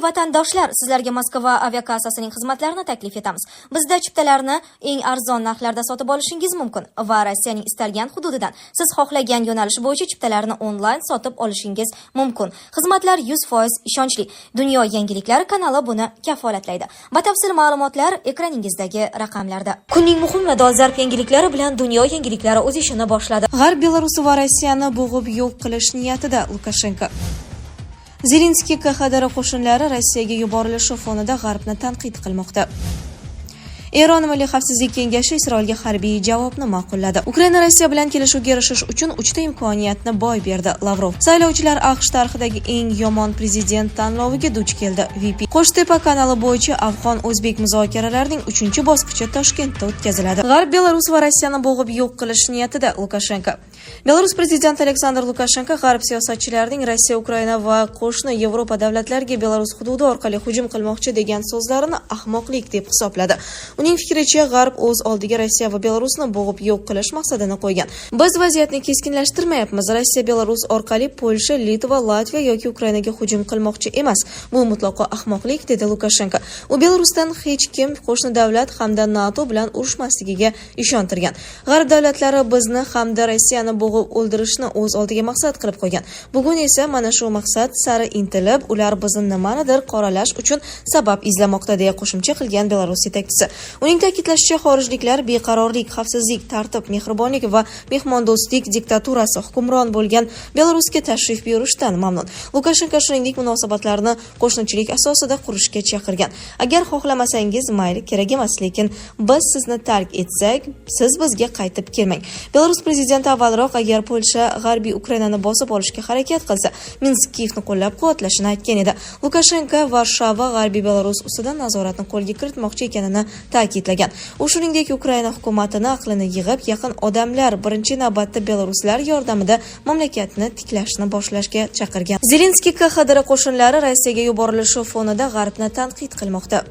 vatandoshlar, sizlarga Moskva aviakassasining xizmatlarini taklif etamiz. Bizda chiptalarni eng arzon narxlarda sotib olishingiz mumkin va Rossiyaning istalgan hududidan siz xohlagan yo'nalish bo'yicha chiptalarni onlayn sotib olishingiz mumkin. Xizmatlar 100% ishonchli. Dunyo yangiliklari kanali buni kafolatlaydi. Batafsil ma'lumotlar ekraningizdagi raqamlarda. Kunning muhim va dolzarb yangiliklari bilan dunyo yangiliklari o'z ishini boshladi. G'arb Belarus va Rossiyani bo'g'ib yo'q qilish niyatida Lukashenko. Zelenskiy KXDR qo'shinlari Rossiyaga yuborilishi fonida G'arbni tanqid qilmoqda. Eron Milliy xavfsizlik kengashi Isroilga harbiy javobni ma'qulladi. Ukraina Rossiya bilan kelishuvga erishish uchun 3 ta imkoniyatni boy berdi. Lavrov. Saylovchilar AQSh tarixidagi eng yomon prezident tanloviga duch keldi. VP. Qo'shtepa kanali bo'yicha afg'on-o'zbek muzokaralarining 3-bosqichi Toshkentda o'tkaziladi. G'arb Belarus va Rossiyani bo'g'ib yo'q qilish niyatida Lukashenko. Belarus prezidenti Aleksandr Lukashenko g'arb siyosatchilarining Rossiya, Ukraina va qo'shni Yevropa davlatlariga Belarus hududi orqali hujum qilmoqchi degan so'zlarini ahmoqlik deb hisobladi. Uning fikricha, G'arb o'z oldiga Rossiya va Belarusni bo'g'ib yo'q qilish maqsadini qo'ygan. Biz vaziyatni keskinlashtirmayapmiz. Rossiya Belarus orqali Polsha, Litva, Latviya yoki Ukrainaga hujum qilmoqchi emas. Bu mutlaqo ahmoqlik, dedi Lukashenko. U Belarusdan hech kim qo'shni davlat hamda NATO bilan urushmasligiga ishontirgan. G'arb davlatlari bizni hamda Rossiyani bo'g'ib o'ldirishni o'z oldiga maqsad qilib qo'ygan. Bugun esa mana shu maqsad sari intilib, ular bizni nimanidir qoralash uchun sabab izlamoqda, deya qo'shimcha qilgan Belarus yetakchisi. Uning ta'kidlashicha, xorijliklar beqarorlik, xavfsizlik, tartib, mehribonlik va mehmondo'stlik diktaturasi hukmron bo'lgan Belarusga tashrif buyurishdan mamnun. Lukashenko shuningdek munosabatlarni qo'shnichilik asosida qurishga chaqirgan. Agar xohlamasangiz mayli, kerak emas, lekin biz sizni tark etsak, siz bizga qaytib kelmang. Belarus prezidenti avvalroq agar Polsha g'arbiy Ukrainani bosib olishga harakat qilsa, Minsk Kiyevni qo'llab-quvvatlashini aytgan edi. Lukashenko Varshava g'arbiy Belarus ustidan nazoratni qo'lga kiritmoqchi ekanini ta'kidlagan. U shuningdek Ukraina hukumatini aqlini yig'ib, yaqin odamlar birinchi navbatda belaruslar yordamida mamlakatni tiklashni boshlashga chaqirgan. Zelenskiy KXDR qo'shinlari Rossiyaga yuborilishi fonida G'arbni tanqid qilmoqda.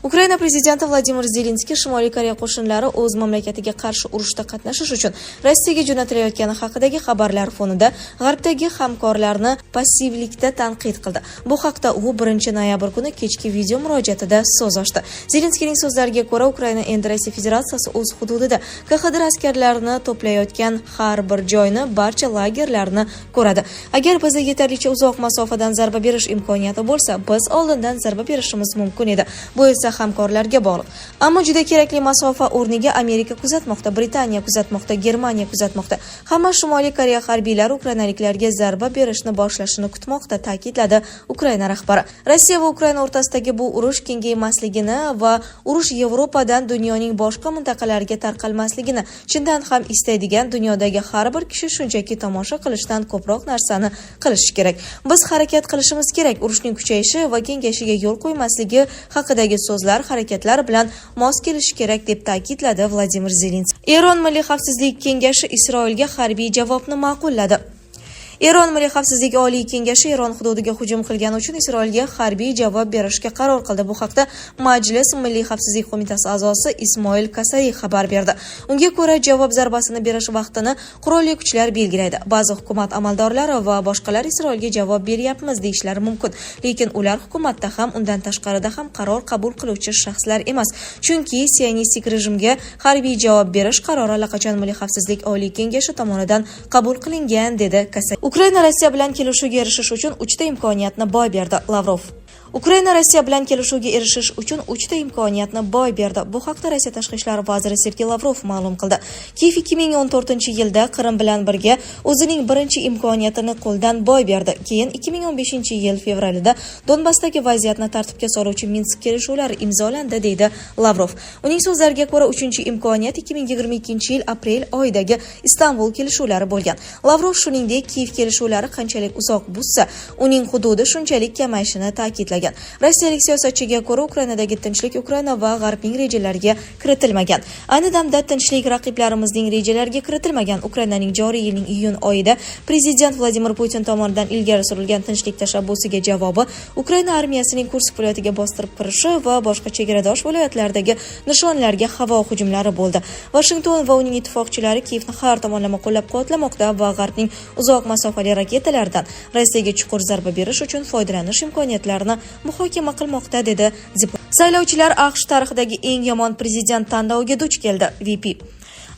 Ukraina prezidenti Vladimir Zelenskiy Shimoliy Koreya qo'shinlari o'z mamlakatiga qarshi urushda qatnashish uchun Rossiyaga jo'natilayotgani haqidagi xabarlar fonida G'arbdagi hamkorlarni passivlikda tanqid qildi. Bu haqda u 1-noyabr kuni kechki video murojaatida so'z ochdi. Zelenskiyning so'zlariga ko'ra, Ukraina endi Rossiya Federatsiyasi o'z hududida KXDR askarlarini to'playotgan har bir joyni, barcha lagerlarni ko'radi. Agar bizda yetarlicha uzoq masofadan zarba berish imkoniyati bo'lsa, biz oldindan zarba berishimiz mumkin edi. Bu esa hamkorlarga bog'liq. Ammo juda kerakli masofa o'rniga Amerika kuzatmoqda, Britaniya kuzatmoqda, Germaniya kuzatmoqda. Hamma Shimoliy Koreya harbiylari ukrainaliklarga zarba berishni boshlashini kutmoqda, ta'kidladi Ukraina rahbari. Rossiya va Ukraina o'rtasidagi bu urush kengaymasligini va urush Yevropadan dunyoning boshqa mintaqalariga tarqalmasligini chindan ham istaydigan dunyodagi har bir kishi shunchaki tomosha qilishdan ko'proq narsani qilish kerak. Biz harakat qilishimiz kerak. Urushning kuchayishi va kengayishiga yo'l qo'ymasligi haqidagi so'zlar, harakatlar bilan mos kelishi kerak, deb ta'kidladi Vladimir Zelenskiy. Eron Milliy xavfsizlik kengashi Isroilga harbiy javobni ma'qulladi. Eron Milliy xavfsizlik oliy kengashi Eron hududiga hujum qilgani uchun Isroilga harbiy javob berishga qaror qildi. Bu haqda Majlis Milliy xavfsizlik qo'mitasi a'zosi Ismoil Kasari xabar berdi. Unga ko'ra, javob zarbasini berish vaqtini qurolli kuchlar belgilaydi. Ba'zi hukumat amaldorlari va boshqalar Isroilga javob beryapmiz deyishlari mumkin, lekin ular hukumatda ham, undan tashqarida ham qaror qabul qiluvchi shaxslar emas. Chunki sionistik rejimga harbiy javob berish qarori allaqachon Milliy xavfsizlik oliy kengashi tomonidan qabul qilingan, dedi Kasari. Ukraina Rossiya bilan kelishuvga erishish uchun 3 ta imkoniyatni boy berdi. Lavrov. Ukraina Rossiya bilan kelishuvga erishish uchun 3 ta imkoniyatni boy berdi. Bu haqda Rossiya tashqi ishlar vaziri Sergey Lavrov ma'lum qildi. Kiyev 2014-yilda Qrim bilan birga o'zining birinchi imkoniyatini qo'ldan boy berdi. Keyin 2015-yil fevralida Donbassdagi vaziyatni tartibga soluvchi Minsk kelishuvlari imzolandi, deydi Lavrov. Uning so'zlariga ko'ra, 3-imkoniyat 2022-yil aprel oyidagi Istanbul kelishuvlari bo'lgan. Lavrov shuningdek, Kiyev kelishuvlari qanchalik uzoq bo'lsa, uning hududi shunchalik kamayishini ta'kidlagan. Rossiyalik siyosatchiga ko'ra, Ukrainadagi tinchlik Ukraina va G'arbning rejalariga kiritilmagan. Ayni damda tinchlik raqiblarimizning rejalariga kiritilmagan. Ukrainaning joriy yilning iyun oyida prezident Vladimir Putin tomonidan ilgari surilgan tinchlik tashabbusiga javobi Ukraina armiyasining Kursk viloyatiga bostirib kirishi va boshqa chegaradosh viloyatlardagi nishonlarga havo hujumlari bo'ldi. Washington va uning ittifoqchilari Kiyevni har tomonlama qo'llab-quvvatlamoqda va G'arbning uzoq masofali raketalardan Rossiyaga chuqur zarba berish uchun foydalanish imkoniyatlarini muhokama qilmoqda, dedi Zip. Saylovchilar AQSh tarixidagi eng yomon prezident tanloviga duch keldi. VP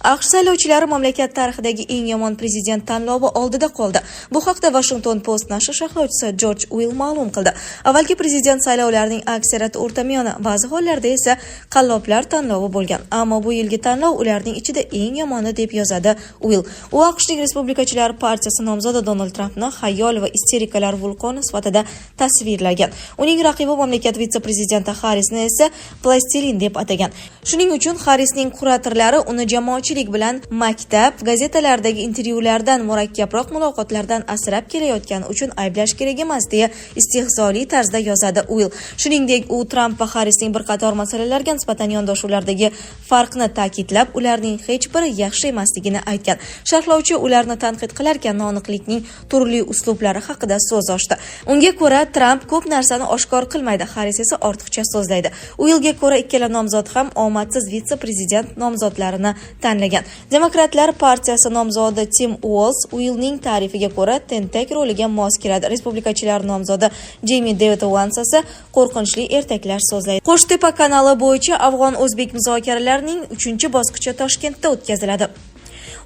AQSh saylovchilari mamlakat tarixidagi eng yomon prezident tanlovi oldida qoldi. Bu haqda Washington Post nashri sharhlovchisi George Will ma'lum qildi. Avvalgi prezident saylovlarining aksariyati o'rtamiyona, ba'zi hollarda esa qalloblar tanlovi bo'lgan. Ammo bu yilgi tanlov ularning ichida eng yomoni deb yozadi Will. U AQShning Respublikachilar partiyasi nomzodi Donald Trampni xayol va isterikalar vulqoni sifatida tasvirlagan. Uning raqibi mamlakat vitse-prezidenti Harrisni esa plastilin deb atagan. Shuning uchun Harrisning kuratorlari uni jamoatchilik bilan maktab, gazetalardagi intervyulardan murakkabroq muloqotlardan asrab kelayotgani uchun ayblash kerak emas, deya istehzoli tarzda yozadi Will. Shuningdek, u Tramp va Harrisning bir qator masalalarga nisbatan yondashuvlardagi farqni ta'kidlab, ularning hech biri yaxshi emasligini aytgan. Sharhlovchi ularni tanqid qilarkan noaniqlikning turli uslublari haqida so'z ochdi. Unga ko'ra, Tramp ko'p narsani oshkor qilmaydi, Harris esa ortiqcha so'zlaydi. Willga ko'ra, ikkala nomzod ham omadsiz vitse-prezident nomzodlarini tanlagan. Demokratlar partiyasi nomzodi Tim Walz Willning ta'rifiga ko'ra tentak roliga mos keladi. Respublikachilar nomzodi Jamie David Vance esa qo'rqinchli ertaklar so'zlaydi. Qo'shtepa kanali bo'yicha afg'on-o'zbek muzokaralarining 3-bosqichi Toshkentda o'tkaziladi.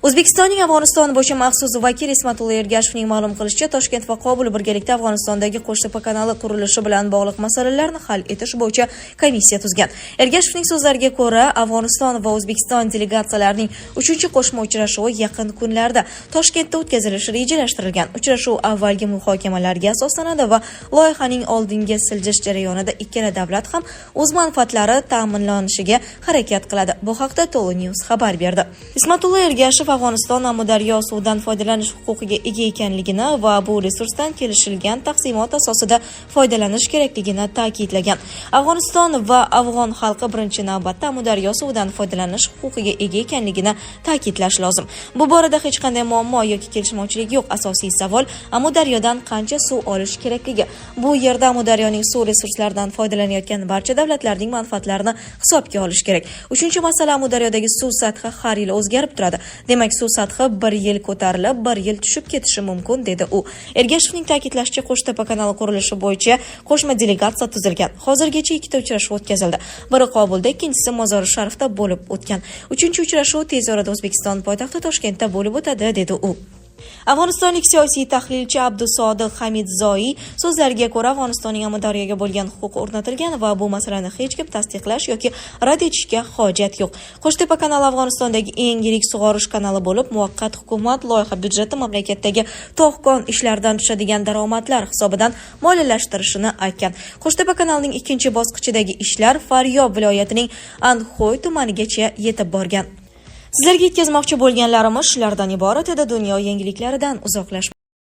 O'zbekistonning Afg'oniston bo'yicha maxsus vakili Ismatullo Ergashevning ma'lum qilishicha, Toshkent va Qobul birgalikda Afg'onistondagi Qo'shtepa kanali qurilishi bilan bog'liq masalalarni hal etish bo'yicha komissiya tuzgan. Ergashevning so'zlariga ko'ra, Afg'oniston va O'zbekiston delegatsiyalarining 3-qo'shma uchrashuvi yaqin kunlarda Toshkentda o'tkazilishi rejalashtirilgan. Uchrashuv avvalgi muhokamalarga asoslanadi va loyihaning oldinga siljish jarayonida ikkala davlat ham o'z manfaatlari ta'minlanishiga harakat qiladi. Bu haqda Tolo News xabar berdi. Ismatullo Ergashev Afg'oniston Amudaryo suvidan foydalanish huquqiga ega ekanligini va bu resursdan kelishilgan taqsimot asosida foydalanish kerakligini ta'kidlagan. Afg'oniston va afg'on xalqi birinchi navbatda Amudaryo suvidan foydalanish huquqiga ega ekanligini ta'kidlash lozim. Bu borada hech qanday muammo yoki kelishmovchilik yo'q. Asosiy savol Amudaryodan qancha suv olish kerakligi. Bu yerda Amudaryoning suv resurslaridan foydalanayotgan barcha davlatlarning manfaatlarini hisobga olish kerak. Uchinchi masala, Amudaryodagi suv sathi har yil o'zgarib turadi. Demak, suv sathi bir yil ko'tarilib, bir yil tushib ketishi mumkin, dedi u. Ergashevning ta'kidlashicha, Qo'shtepa kanali qurilishi bo'yicha qo'shma delegatsiya tuzilgan. Hozirgacha 2 uchrashuv o'tkazildi. Biri Qobulda, ikkinchisi Mozori Sharifda bo'lib o'tgan. 3-uchrashuv tez orada O'zbekiston poytaxti Toshkentda bo'lib o'tadi, dedi u. Afg'onistonlik siyosiy tahlilchi Abdusodiq Hamidzoiy so'zlariga ko'ra, Afg'onistonning Amudaryoga bo'lgan huquqi o'rnatilgan va bu masalani hech kim tasdiqlash yoki rad etishga hojat yo'q. Qo'shtepa kanali Afg'onistondagi eng yirik sug'orish kanali bo'lib, muvaqqat hukumat loyiha byudjeti mamlakatdagi tog'-kon ishlaridan tushadigan daromadlar hisobidan moliyalashtirishini aytgan. Qo'shtepa kanalining 2-bosqichidagi ishlar Faryob viloyatining Anxoy tumanigacha yetib borgan. Sizlarga yetkazmoqchi bo'lganlarimiz shulardan iborat edi. Dunyo yangiliklaridan uzoqlash